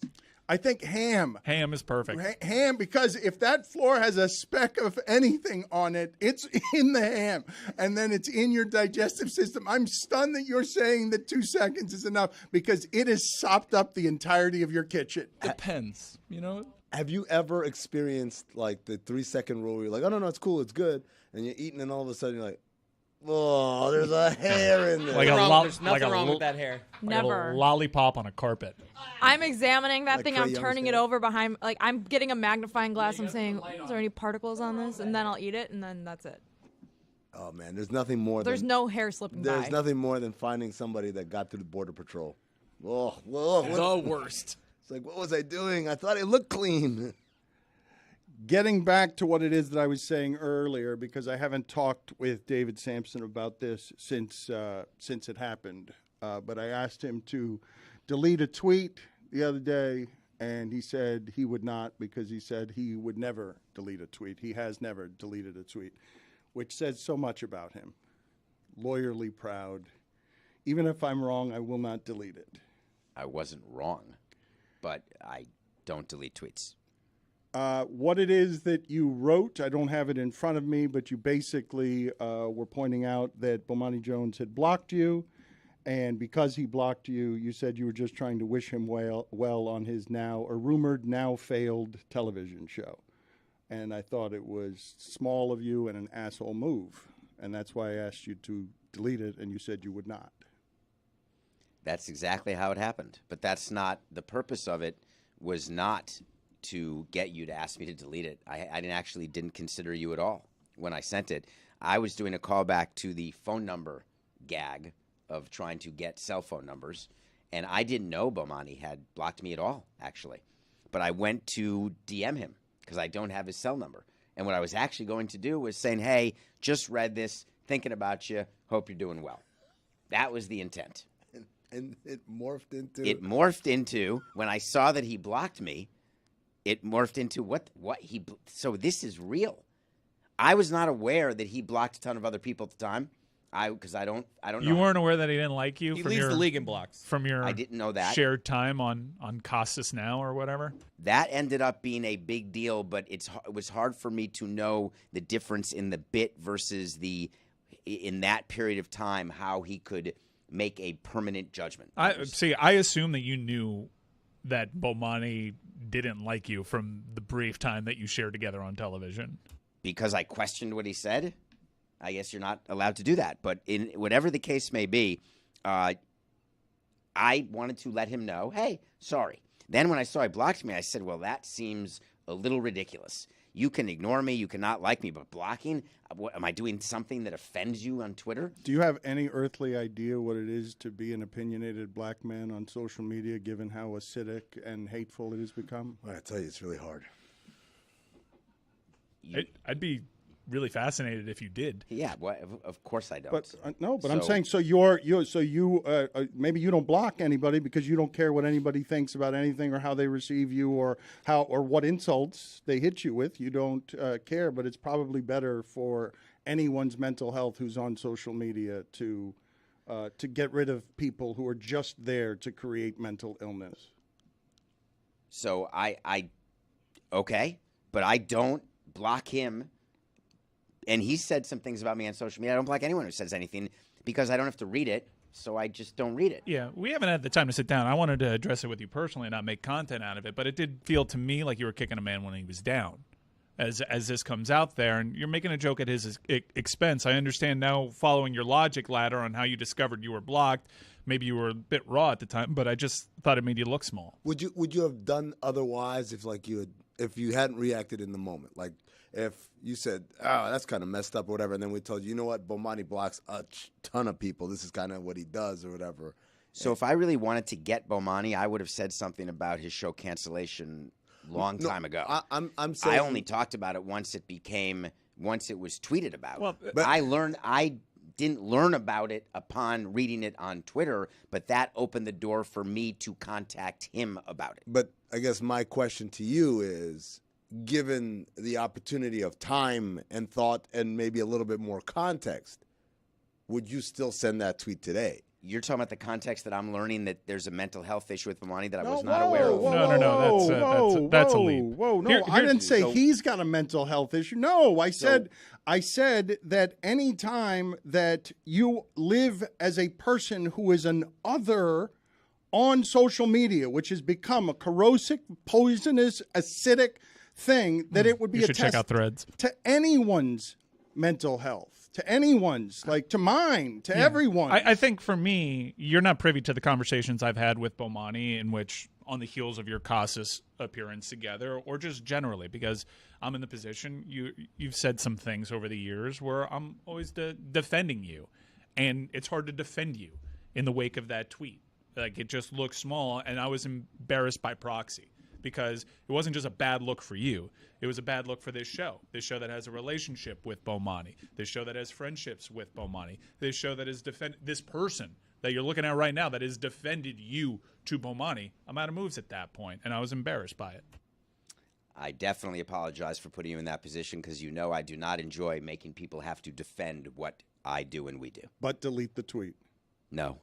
I think ham. Ham is perfect. Ham, because if that floor has a speck of anything on it, it's in the ham, and then it's in your digestive system. I'm stunned that you're saying that 2 seconds is enough because it has sopped up the entirety of your kitchen. Depends, you know? Have you ever experienced like the 3 second rule where you're like, oh, no, it's cool, it's good, and you're eating, and all of a sudden you're like, oh, there's a hair in there. There's nothing wrong with that hair. Never. Like a lollipop on a carpet. I'm examining that thing. I'm Trae turning Young's it hair? over behind. Like I'm getting a magnifying glass. I'm saying, is there any particles on this? And then I'll eat it, and then that's it. Oh, man, there's nothing more There's no hair slipping by. There's nothing more than finding somebody that got through the Border Patrol. Oh, The worst. It's like, what was I doing? I thought it looked clean. Getting back to what it is that I was saying earlier, because I haven't talked with David Sampson about this since it happened, but I asked him to delete a tweet the other day, and he said he would not, because he said he would never delete a tweet. He has never deleted a tweet, which says so much about him. Lawyerly proud. Even if I'm wrong, I will not delete it. I wasn't wrong, but I don't delete tweets. What it is that you wrote, I don't have it in front of me, but you basically were pointing out that Bomani Jones had blocked you, and because he blocked you, you said you were just trying to wish him well on his rumored now failed television show. And I thought it was small of you and an asshole move, and that's why I asked you to delete it, and you said you would not. That's exactly how it happened, but that's not the purpose of it. Was not to get you to ask me to delete it. I didn't consider you at all when I sent it. I was doing a callback to the phone number gag of trying to get cell phone numbers, and I didn't know Bomani had blocked me at all, actually. But I went to DM him because I don't have his cell number. And what I was actually going to do was saying, hey, just read this, thinking about you, hope you're doing well. That was the intent. And it morphed into... It morphed into, when I saw that he blocked me, it morphed into what he... So this is real. I was not aware that he blocked a ton of other people at the time. Because I don't know. You weren't aware that he didn't like you? He from leads your, the league in blocks. From your I didn't know that. shared time on Costas Now or whatever? That ended up being a big deal, but it was hard for me to know the difference in the bit versus in that period of time, how he could make a permanent judgment. I assume that you knew that Bomani didn't like you from the brief time that you shared together on television. Because I questioned what he said? I guess you're not allowed to do that. But in whatever the case may be, I wanted to let him know, hey, sorry. Then when I saw he blocked me, I said, well, that seems a little ridiculous. You can ignore me, you cannot like me, but blocking? Am I doing something that offends you on Twitter? Do you have any earthly idea what it is to be an opinionated black man on social media, given how acidic and hateful it has become? I tell you, it's really hard. I'd be really fascinated if you did. Yeah, well, of course I don't. But I'm saying maybe you don't block anybody because you don't care what anybody thinks about anything or how they receive you or what insults they hit you with. You don't care, but it's probably better for anyone's mental health who's on social media to to get rid of people who are just there to create mental illness. So okay, but I don't block him. And he said some things about me on social media. I don't block anyone who says anything because I don't have to read it, so I just don't read it. Yeah, we haven't had the time to sit down. I wanted to address it with you personally and not make content out of it, but it did feel to me like you were kicking a man when he was down. As this comes out there, and you're making a joke at his expense. I understand now, following your logic ladder on how you discovered you were blocked, maybe you were a bit raw at the time, but I just thought it made you look small. Would you have done otherwise if you hadn't reacted in the moment? Like if you said, "Oh, that's kind of messed up," or whatever, and then we told you, "You know what? Bomani blocks a ton of people. This is kind of what he does," or whatever. So if I really wanted to get Bomani, I would have said something about his show cancellation time ago. I'm saying I only talked about it once it was tweeted about. Well, but I didn't learn about it upon reading it on Twitter, but that opened the door for me to contact him about it. But I guess my question to you is, given the opportunity of time and thought and maybe a little bit more context, would you still send that tweet today? You're talking about the context that I'm learning that there's a mental health issue with Bomani that I was not aware of. No, that's a leap. No, I didn't say he's got a mental health issue. No, I said that any time that you live as a person who is an other on social media, which has become a corrosive, poisonous, acidic thing, that it would be you a should test check out Threads. to anyone's mental health. To anyone's, like to mine, to everyone. I think for me, you're not privy to the conversations I've had with Bomani in which, on the heels of your Casas appearance together, or just generally, because I'm in the position, you've said some things over the years where I'm always defending you. And it's hard to defend you in the wake of that tweet. Like, it just looks small, and I was embarrassed by proxy. Because it wasn't just a bad look for you. It was a bad look for this show that has a relationship with Bomani, this show that has friendships with Bomani, this show that is this person that you're looking at right now that has defended you to Bomani. I'm out of moves at that point, and I was embarrassed by it. I definitely apologize for putting you in that position because you know I do not enjoy making people have to defend what I do and we do. But delete the tweet. No.